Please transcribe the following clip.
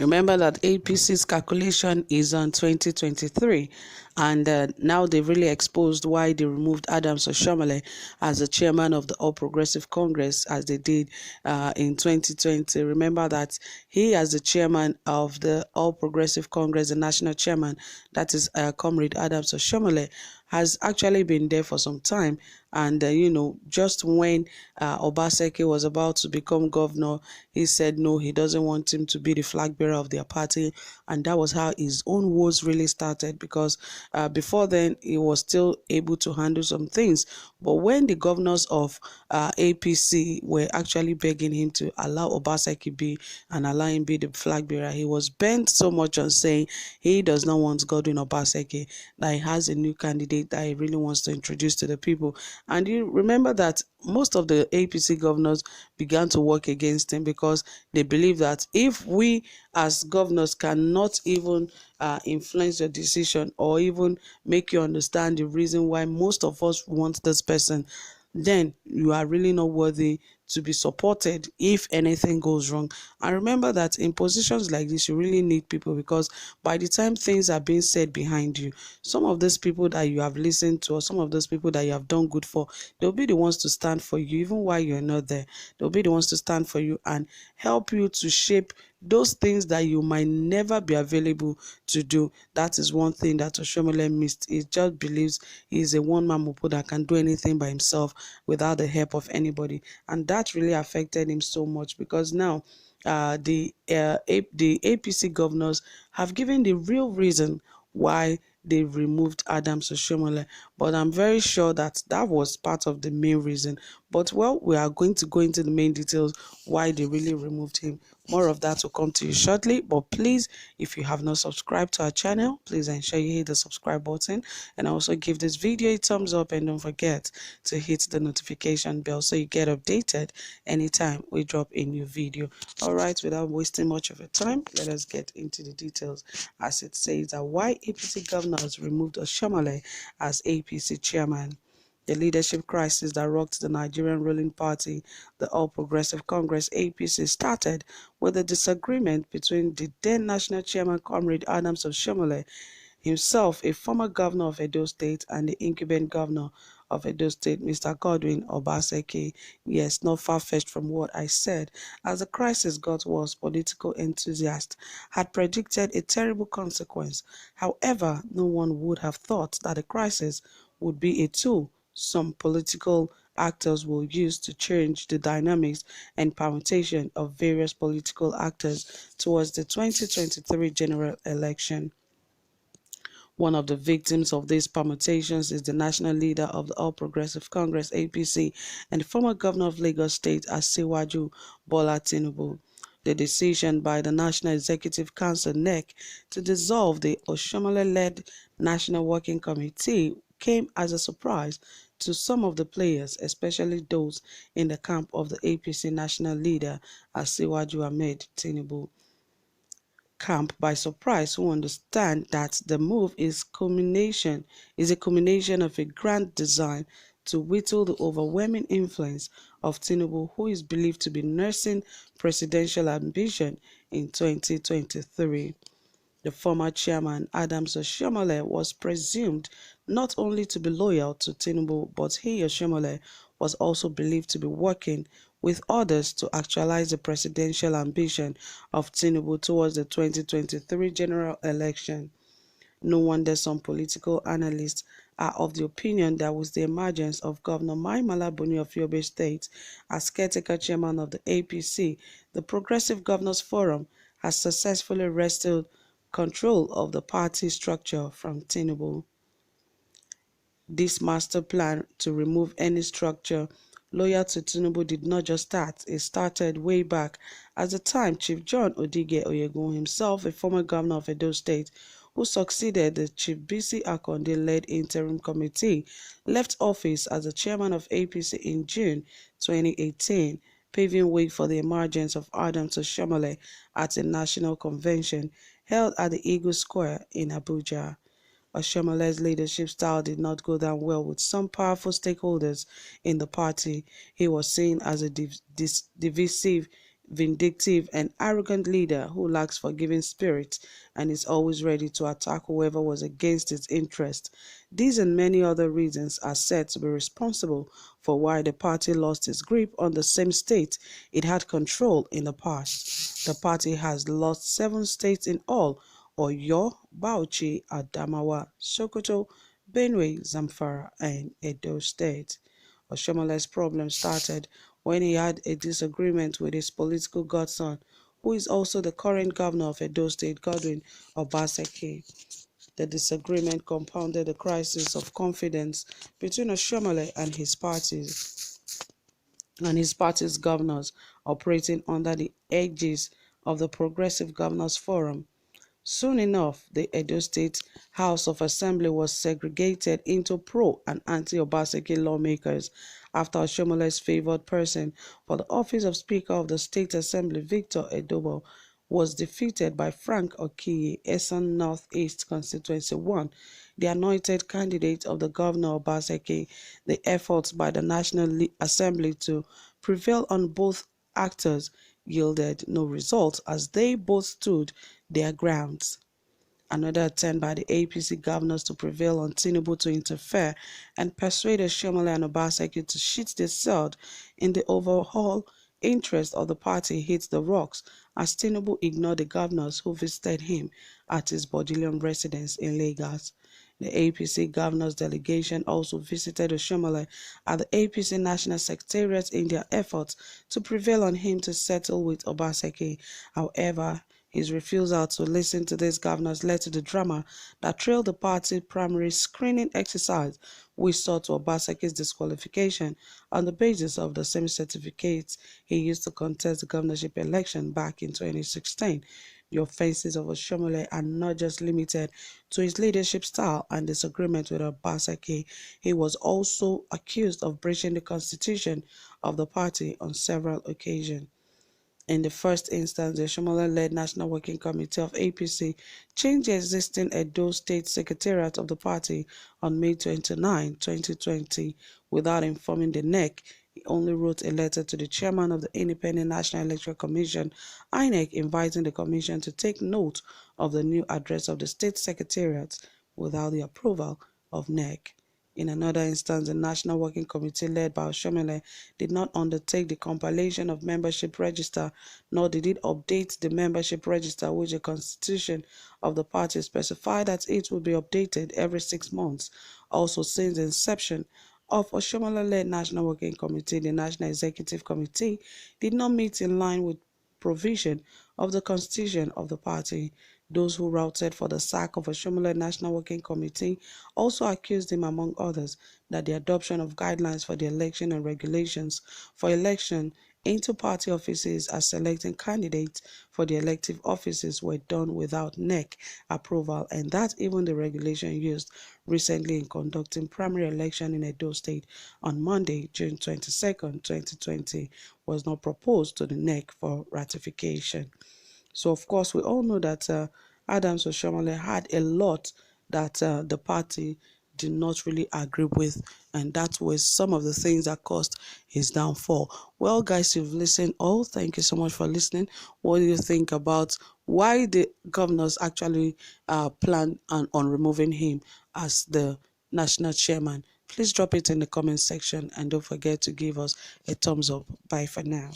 Remember that APC's calculation is on 2023, and now they've really exposed why they removed Adams Oshiomhole as the chairman of the All Progressive Congress, as they did in 2020. Remember that he, as the chairman of the All Progressive Congress, the national chairman, that is Comrade Adams Oshiomhole, has actually been there for some time. And, just when Obaseki was about to become governor, he said no, he doesn't want him to be the flag bearer of their party. And that was how his own woes really started, because before then, he was still able to handle some things. But when the governors of APC were actually begging him to allow Obaseki be and allow him be the flag bearer, he was bent so much on saying he does not want Godwin Obaseki, that he has a new candidate that he really wants to introduce to the people. And you remember that most of the APC governors began to work against him, because they believe that if we as governors cannot even influence your decision or even make you understand the reason why most of us want this person, then you are really not worthy to be supported if anything goes wrong. And remember that in positions like this, you really need people, because by the time things are being said behind you, some of those people that you have listened to, or some of those people that you have done good for, they'll be the ones to stand for you even while you're not there. They'll be the ones to stand for you and help you to shape those things that you might never be available to do. That is one thing that Oshiomhole missed. He just believes he's a one-man mopo that can do anything by himself without the help of anybody. And that really affected him so much, because now the APC governors have given the real reason why they removed Adams Oshiomhole. But I'm very sure that that was part of the main reason. But, well, we are going to go into the main details why they really removed him. More of that will come to you shortly. But please, if you have not subscribed to our channel, please ensure you hit the subscribe button, and also give this video a thumbs up, and don't forget to hit the notification bell so you get updated anytime we drop a new video. All right, without wasting much of your time, let us get into the details. As it says that why APC governors removed Oshiomhole as APC chairman. The leadership crisis that rocked the Nigerian ruling party, the All Progressive Congress (APC), started with a disagreement between the then national chairman, Comrade Adams Oshiomhole, himself a former governor of Edo State, and the incumbent governor of Edo State, Mr. Godwin Obaseki. Yes, not far-fetched from what I said. As the crisis got worse, political enthusiasts had predicted a terrible consequence. However, no one would have thought that the crisis would be a tool some political actors will use to change the dynamics and permutation of various political actors towards the 2023 general election. One of the victims of these permutations is the national leader of the All Progressive Congress (APC) and former governor of Lagos State, Asiwaju Bola Tinubu. The decision by the National Executive Council (NEC) to dissolve the Oshiomhole-led National Working Committee came as a surprise to some of the players, especially those in the camp of the APC national leader, Asiwaju Ahmed Tinubu camp by surprise, who understand that the move is a culmination of a grand design to whittle the overwhelming influence of Tinubu, who is believed to be nursing presidential ambition in 2023. The former chairman, Adams Oshiomhole, was presumed not only to be loyal to Tinubu, but he, Oshiomhole, was also believed to be working with others to actualize the presidential ambition of Tinubu towards the 2023 general election. No wonder some political analysts are of the opinion that with the emergence of Governor Mai Mala Buni of Yobe State as caretaker chairman of the APC, the Progressive Governors Forum has successfully wrested control of the party structure from Tinubu. This master plan to remove any structure loyal to Tinubu did not just start, it started way back. At the time, Chief John Odige Oyegun, himself a former governor of Edo State, who succeeded the Chief BC Akonde-led interim committee, left office as the chairman of APC in June 2018, paving way for the emergence of Adams Oshiomhole at a national convention held at the Eagle Square in Abuja. Oshiomhole's leadership style did not go down well with some powerful stakeholders in the party. He was seen as a divisive vindictive and arrogant leader who lacks forgiving spirit and is always ready to attack whoever was against his interest. These and many other reasons are said to be responsible for why the party lost its grip on the same state it had control in the past. The party has lost 7 states in all: Oyo, Bauchi, Adamawa, Sokoto, Benue, Zamfara, and Edo State. Oshomole's problem started when he had a disagreement with his political godson, who is also the current governor of Edo State, Godwin Obaseki. The disagreement compounded the crisis of confidence between Oshiomhole and his party's governors operating under the aegis of the Progressive Governors Forum. Soon enough, the Edo State House of Assembly was segregated into pro- and anti-Obaseki lawmakers after Oshomole's favored person for the office of Speaker of the State Assembly, Victor Edobo, was defeated by Frank Okiye, Esan North-East Constituency 1, the anointed candidate of the Governor Obaseki. The efforts by the National Assembly to prevail on both actors yielded no result as they both stood their grounds. Another attempt by the APC governors to prevail on Tinubu to interfere and persuade Oshiomhole and Obaseki to sheet their sword in the overall interest of the party hit the rocks as Tinubu ignored the governors who visited him at his Bodilion residence in Lagos. The APC governor's delegation also visited Oshiomhole at the APC National Secretariat in their efforts to prevail on him to settle with Obaseki. However, his refusal to listen to these governors led to the drama that trailed the party primary screening exercise, which saw to Obaseki's disqualification on the basis of the same certificates he used to contest the governorship election back in 2016. The offenses of Oshiomhole are not just limited to his leadership style and disagreement with Obaseki. He was also accused of breaching the constitution of the party on several occasions. In the first instance, the Oshiomhole-led National Working Committee of APC changed the existing Edo State Secretariat of the party on May 29, 2020, without informing the NEC. He only wrote a letter to the chairman of the Independent National Electoral Commission, INEC, inviting the commission to take note of the new address of the state secretariat without the approval of NEC. In another instance, the National Working Committee led by Oshiomhole did not undertake the compilation of membership register, nor did it update the membership register, which the constitution of the party specified that it would be updated every 6 months. Also, since the inception of Oshiomhole-led National Working Committee, the National Executive Committee did not meet in line with provision of the constitution of the party. Those who routed for the sack of Oshiomhole National Working Committee also accused him, among others, that the adoption of guidelines for the election and regulations for election into party offices as selecting candidates for the elective offices were done without NEC approval, and that even the regulation used recently in conducting primary election in Edo State on Monday, June 22nd, 2020, was not proposed to the NEC for ratification. So, of course, we all know that Adams Oshiomhole had a lot that the party did not really agree with, and that was some of the things that caused his downfall. Well, guys, you've listened all. Thank you so much for listening. What do you think about why the governors actually planned on removing him as the national chairman? Please drop it in the comment section and don't forget to give us a thumbs up. Bye for now.